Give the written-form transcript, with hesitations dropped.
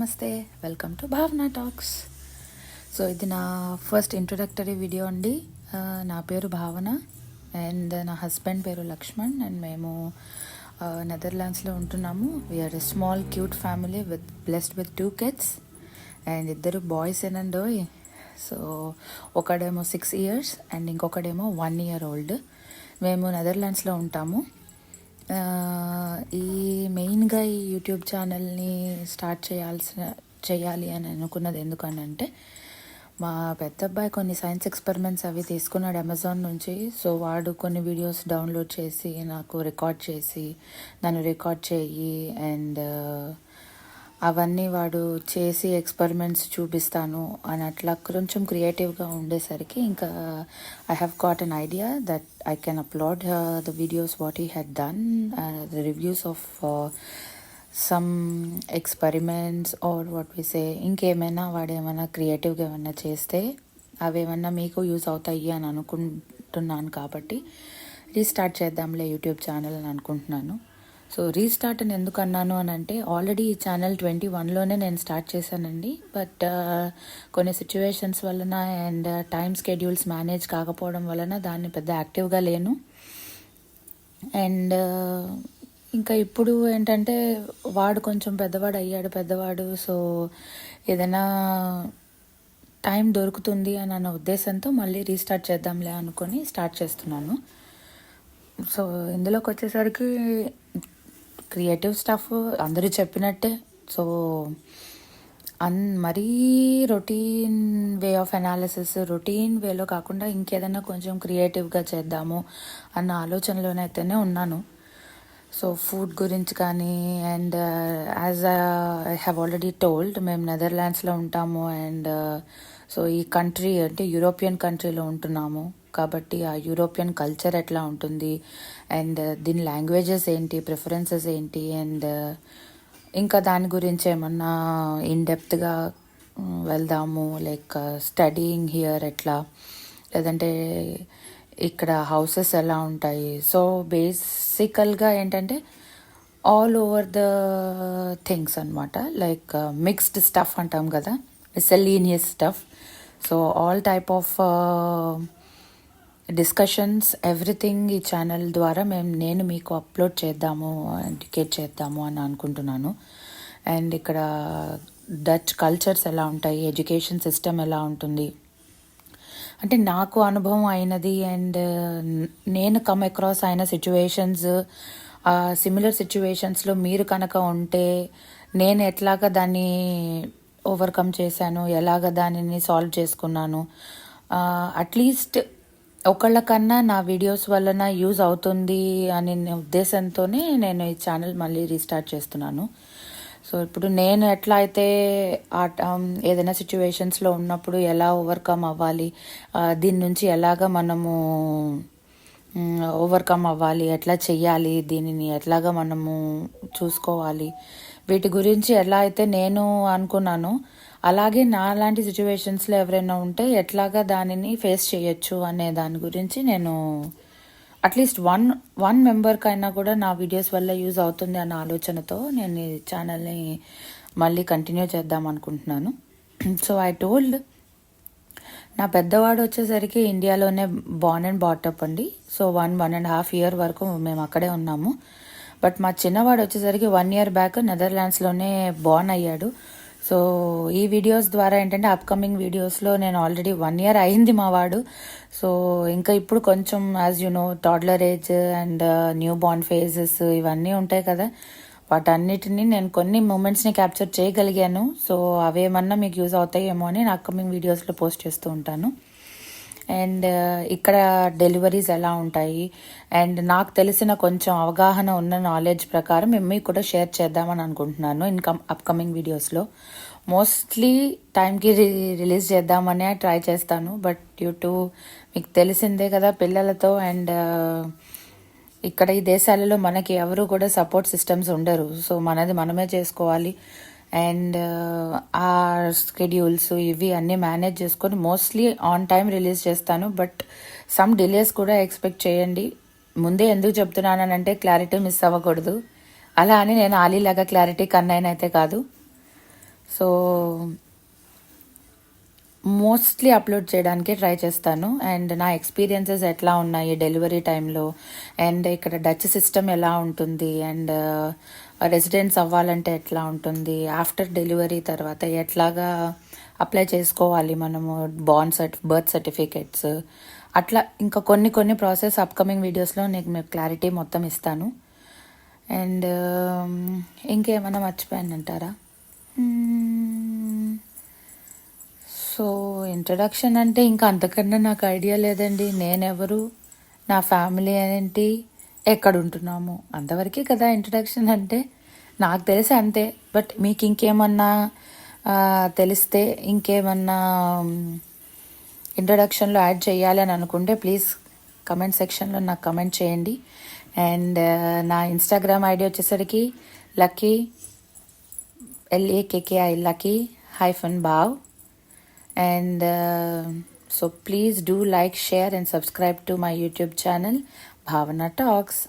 నమస్తే, welcome to భావన talks. So ఇది నా ఫస్ట్ ఇంట్రొడక్టరీ వీడియో అండి. నా పేరు భావన అండ్ నా హస్బెండ్ పేరు లక్ష్మణ్ అండ్ మేము నెదర్లాండ్స్లో ఉంటున్నాము. We are a small cute family blessed with 2 kids and ఇద్దరు బాయ్స్ ఏనండో. సో ఒకడేమో 6 years అండ్ ఇంకొకడేమో 1 year old. మేము నెదర్లాండ్స్లో ఉంటాము. ఈ మెయిన్గా ఈ యూట్యూబ్ ఛానల్ని స్టార్ట్ చేయాలి అని అనుకున్నది ఎందుకనంటే, మా పెద్ద అబ్బాయి కొన్ని సైన్స్ ఎక్స్పెరిమెంట్స్ అవి తీసుకున్నాడు అమెజాన్ నుంచి. సో వాడు కొన్ని వీడియోస్ డౌన్లోడ్ చేసి నాకు రికార్డ్ చేసి నన్ను రికార్డ్ చేయి అండ్ అవన్నీ వాడు చేసి ఎక్స్పెరిమెంట్స్ చూపిస్తాను అని అట్లా కొంచెం క్రియేటివ్గా ఉండేసరికి ఇంకా I have got an idea that I can upload the videos what he had done, the reviews of some experiments or what we say, ఇంకేమైనా వాడు ఏమైనా క్రియేటివ్గా ఏమైనా చేస్తే అవేమన్నా మీకు యూజ్ అవుతాయి అని అనుకుంటున్నాను. కాబట్టి రీస్టార్ట్ చేద్దాంలే యూట్యూబ్ ఛానల్ అని అనుకుంటున్నాను. సో రీస్టార్ట్ అని ఎందుకు అన్నాను అని అంటే, ఆల్రెడీ ఈ ఛానల్ 2021లోనే నేను స్టార్ట్ చేశానండి. బట్ కొన్ని సిచ్యువేషన్స్ వలన అండ్ టైం స్కెడ్యూల్స్ మేనేజ్ కాకపోవడం వలన దాన్ని పెద్ద యాక్టివ్గా లేను. అండ్ ఇంకా ఇప్పుడు ఏంటంటే వాడు కొంచెం పెద్దవాడు. సో ఏదైనా టైం దొరుకుతుంది అన్న ఉద్దేశంతో మళ్ళీ రీస్టార్ట్ చేద్దాంలే అనుకొని స్టార్ట్ చేస్తున్నాను. సో ఇందులోకి వచ్చేసరికి క్రియేటివ్ స్టఫ్ అందరూ చెప్పినట్టే. సో మరీ routine way of analysis, routine వేలో కాకుండా ఇంకేదైనా కొంచెం క్రియేటివ్గా చేద్దాము అన్న ఆలోచనలోనైతేనే ఉన్నాను. సో ఫుడ్ గురించి కానీ and as I have already told, మేము నెదర్లాండ్స్లో ఉంటాము అండ్ సో ఈ కంట్రీ అంటే యూరోపియన్ కంట్రీలో ఉంటున్నాము. కాబట్టి ఆ యూరోపియన్ కల్చర్ ఎట్లా ఉంటుంది అండ్ దీని లాంగ్వేజెస్ ఏంటి, ప్రిఫరెన్సెస్ ఏంటి అండ్ ఇంకా దాని గురించి ఏమన్నా ఇన్డెప్త్గా వెళ్దాము, లైక్ స్టడీయింగ్ హియర్ ఎట్లా, లేదంటే ఇక్కడ హౌసెస్ ఎలా ఉంటాయి. సో బేసికల్గా ఏంటంటే ఆల్ ఓవర్ ద థింగ్స్ అనమాట, లైక్ మిక్స్డ్ స్టఫ్ అంటాం కదా, miscellaneous stuff. So all type of discussions, everything ఈ ఛానల్ ద్వారా నేను మీకు అప్లోడ్ చేద్దాము, ఎడ్యుకేట్ చేద్దాము అని అనుకుంటున్నాను. అండ్ ఇక్కడ డచ్ కల్చర్స్ ఎలా ఉంటాయి, ఎడ్యుకేషన్ సిస్టమ్ ఎలా ఉంటుంది అంటే నాకు అనుభవం అయినది అండ్ నేను కమ్ అక్రాస్ అయిన సిచ్యువేషన్స్, సిమిలర్ సిచ్యువేషన్స్లో మీరు కనుక ఉంటే నేను ఎట్లాగా దాన్ని ఓవర్కమ్ చేశాను, ఎలాగ దానిని సాల్వ్ చేసుకున్నాను, అట్లీస్ట్ ఒకళ్ళకన్నా నా వీడియోస్ వలన యూజ్ అవుతుంది అనే ఉద్దేశంతోనే నేను ఈ ఛానల్ మళ్ళీ రీస్టార్ట్ చేస్తున్నాను. సో ఇప్పుడు నేను ఎట్లా అయితే ఏదైనా సిచ్యువేషన్స్లో ఉన్నప్పుడు ఎలా ఓవర్కమ్ అవ్వాలి, దీని నుంచి ఎలాగ మనము ఓవర్కమ్ అవ్వాలి, ఎట్లా చెయ్యాలి, దీనిని ఎట్లాగా మనము చూసుకోవాలి, వీటి గురించి ఎలా అయితే నేను అనుకున్నానో అలాగే నా లాంటి సిచ్యువేషన్స్లో ఎవరైనా ఉంటే ఎట్లాగా దానిని ఫేస్ చేయొచ్చు అనే దాని గురించి నేను అట్లీస్ట్ వన్ మెంబర్కైనా కూడా నా వీడియోస్ వల్ల యూజ్ అవుతుంది అన్న ఆలోచనతో నేను ఈ ఛానల్ని మళ్ళీ కంటిన్యూ చేద్దాం అనుకుంటున్నాను. సో ఐ టోల్డ్, నా పెద్దవాడు వచ్చేసరికి ఇండియాలోనే బార్న్ అండ్ బాటప్ అండి. సో 1.5 year వరకు మేము అక్కడే ఉన్నాము. బట్ మా చిన్నవాడు వచ్చేసరికి 1 year బ్యాక్ నెదర్లాండ్స్లోనే బార్న్ అయ్యాడు. సో ఈ వీడియోస్ ద్వారా ఏంటంటే అప్కమింగ్ వీడియోస్లో నేను ఆల్రెడీ 1 year అయింది మా వాడు. సో ఇంకా ఇప్పుడు కొంచెం as you know toddler age and new born phases ఇవన్నీ ఉంటాయి కదా, వాటన్నిటిని నేను కొన్ని మూమెంట్స్ని క్యాప్చర్ చేయగలిగాను. సో అవేమన్నా మీకు యూజ్ అవుతాయేమో అని నా అప్కమింగ్ వీడియోస్లో పోస్ట్ చేస్తూ ఉంటాను. అండ్ ఇక్కడ డెలివరీస్ ఎలా ఉంటాయి అండ్ నాకు తెలిసిన కొంచెం అవగాహన ఉన్న నాలెడ్జ్ ప్రకారం మేము కూడా షేర్ చేద్దామని అనుకుంటున్నాను అప్కమింగ్ వీడియోస్లో. మోస్ట్లీ టైంకి రిలీజ్ చేద్దామనే ట్రై చేస్తాను. బట్ డ్యూ టు మీకు తెలిసిందే కదా పిల్లలతో అండ్ ఇక్కడ ఈ దేశాలలో మనకి ఎవరు కూడా సపోర్ట్ సిస్టమ్స్ ఉండరు. సో మనది మనమే చేసుకోవాలి అండ్ ఆ స్కెడ్యూల్స్ ఇవి అన్నీ మేనేజ్ చేసుకొని మోస్ట్లీ ఆన్ టైం రిలీజ్ చేస్తాను. బట్ సమ్ డిలేస్ కూడా ఎక్స్పెక్ట్ చేయండి. ముందే ఎందుకు చెప్తున్నానంటే క్లారిటీ మిస్ అవ్వకూడదు. అలా అని నేను ఆలీలాగా క్లారిటీ కన్నైనా అయితే కాదు. సో మోస్ట్లీ అప్లోడ్ చేయడానికి ట్రై చేస్తాను. అండ్ నా ఎక్స్పీరియన్సెస్ ఎట్లా ఉన్నాయి డెలివరీ టైంలో, అండ్ ఇక్కడ డచ్ సిస్టమ్ ఎలా ఉంటుంది, అండ్ రెసిడెంట్స్ అవ్వాలంటే ఎట్లా ఉంటుంది, ఆఫ్టర్ డెలివరీ తర్వాత ఎట్లాగా అప్లై చేసుకోవాలి మనము బర్త్ సర్టిఫికేట్స్, అట్లా ఇంకా కొన్ని ప్రాసెస్ అప్కమింగ్ వీడియోస్లో నీకు మీకు క్లారిటీ మొత్తం ఇస్తాను. అండ్ ఇంకేమైనా మర్చిపోయానంటారా? సో ఇంట్రడక్షన్ అంటే ఇంకా అంతకన్నా నాకు ఐడియా లేదండి. నేనెవరు, నా ఫ్యామిలీ ఏంటి, ఎక్కడ ఉంటున్నాము, అంతవరకే కదా ఇంట్రడక్షన్ అంటే. నాకు తెలిసి అంతే. బట్ మీకు ఇంకేమన్నా తెలిస్తే, ఇంకేమన్నా ఇంట్రడక్షన్లో యాడ్ చేయాలి అని అనుకుంటే ప్లీజ్ కమెంట్ సెక్షన్లో నాకు కమెంట్ చేయండి. అండ్ నా ఇన్స్టాగ్రామ్ ఐడి వచ్చేసరికి lucky LAKKI lucky-bav. And so please do like, share and subscribe to my YouTube channel Bhavana Talks.